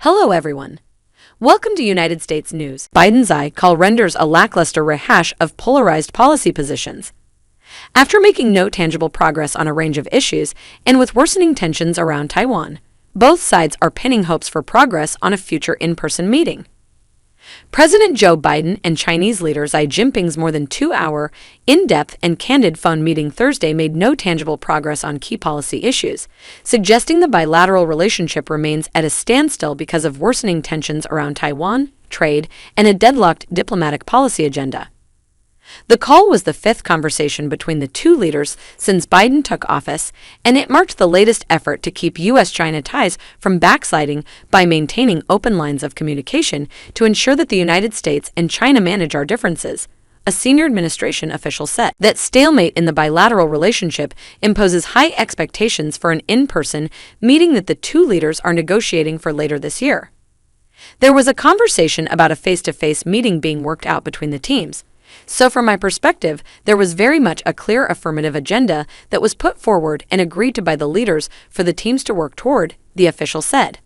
Hello, everyone. Welcome to United States News. BidenXi call renders a lackluster rehash of polarized policy positions. After making no tangible progress on a range of issues, and with worsening tensions around Taiwan, both sides are pinning hopes for progress on a future in-person meeting. President Joe Biden and Chinese leader Xi Jinping's more than 2-hour, in-depth and candid phone meeting Thursday made no tangible progress on key policy issues, suggesting the bilateral relationship remains at a standstill because of worsening tensions around Taiwan, trade, and a deadlocked diplomatic policy agenda. The call was the fifth conversation between the two leaders since Biden took office, and it marked the latest effort to keep U.S.-China ties from backsliding by maintaining open lines of communication to ensure that the United States and China manage our differences. A senior administration official said that stalemate in the bilateral relationship imposes high expectations for an in-person meeting that the two leaders are negotiating for later this year. There was a conversation about a face-to-face meeting being worked out between the teams. So from my perspective, there was very much a clear affirmative agenda that was put forward and agreed to by the leaders for the teams to work toward, the official said.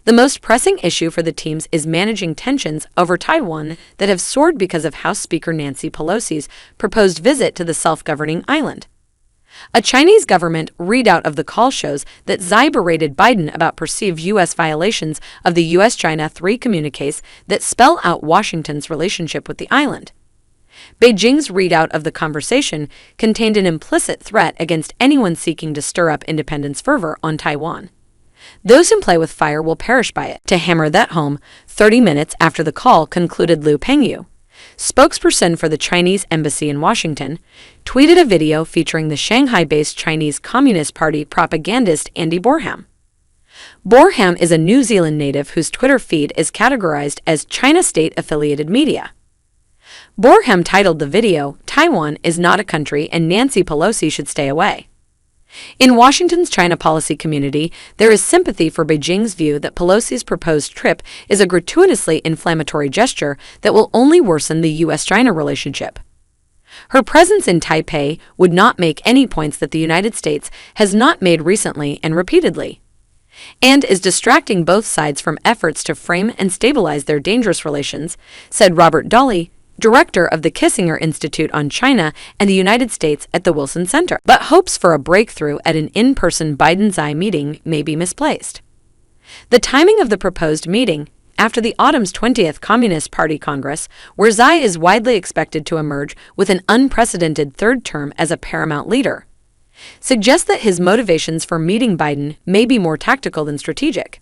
The most pressing issue for the teams is managing tensions over Taiwan that have soared because of House Speaker Nancy Pelosi's proposed visit to the self-governing island. A Chinese government readout of the call shows that Xi berated Biden about perceived U.S. violations of the U.S.-China 3 communiques that spell out Washington's relationship with the island. Beijing's readout of the conversation contained an implicit threat against anyone seeking to stir up independence fervor on Taiwan. Those who play with fire will perish by it. To hammer that home, 30 minutes after the call, concluded Liu Pengyu, spokesperson for the Chinese embassy in Washington, tweeted a video featuring the Shanghai-based Chinese Communist Party propagandist Andy Borham. Borham is a New Zealand native whose Twitter feed is categorized as China state-affiliated media. Borham titled the video, "Taiwan is not a country and Nancy Pelosi should stay away." In Washington's China policy community, there is sympathy for Beijing's view that Pelosi's proposed trip is a gratuitously inflammatory gesture that will only worsen the U.S.-China relationship. Her presence in Taipei would not make any points that the United States has not made recently and repeatedly, and is distracting both sides from efforts to frame and stabilize their dangerous relations, said Robert Dolly, director of the Kissinger Institute on China and the United States at the Wilson Center. But hopes for a breakthrough at an in-person Biden-Xi meeting may be misplaced. The timing of the proposed meeting, after the autumn's 20th Communist Party Congress, where Xi is widely expected to emerge with an unprecedented third term as a paramount leader, suggests that his motivations for meeting Biden may be more tactical than strategic.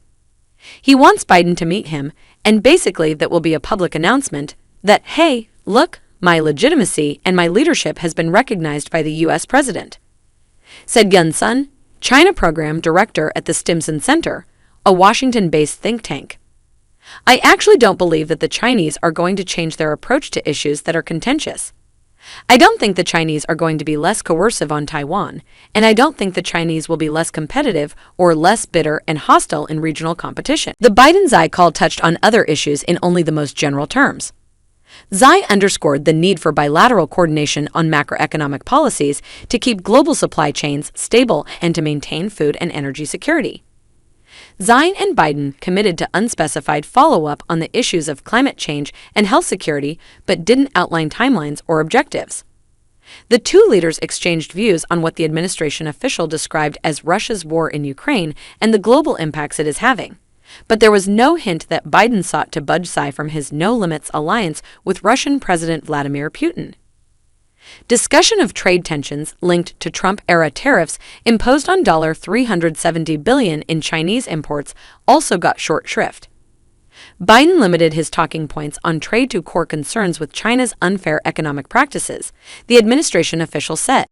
He wants Biden to meet him, and basically that will be a public announcement that, hey, look, my legitimacy and my leadership has been recognized by the U.S. president, said Yun Sun, China program director at the Stimson Center, a Washington-based think tank. I actually don't believe that the Chinese are going to change their approach to issues that are contentious. I don't think the Chinese are going to be less coercive on Taiwan, and I don't think the Chinese will be less competitive or less bitter and hostile in regional competition. The Biden-Xi call touched on other issues in only the most general terms. Xi underscored the need for bilateral coordination on macroeconomic policies to keep global supply chains stable and to maintain food and energy security. Xi and Biden committed to unspecified follow-up on the issues of climate change and health security, but didn't outline timelines or objectives. The two leaders exchanged views on what the administration official described as Russia's war in Ukraine and the global impacts it is having. But there was no hint that Biden sought to budge Xi from his no-limits alliance with Russian President Vladimir Putin. Discussion of trade tensions linked to Trump-era tariffs imposed on $370 billion in Chinese imports also got short shrift. Biden limited his talking points on trade to core concerns with China's unfair economic practices, the administration official said.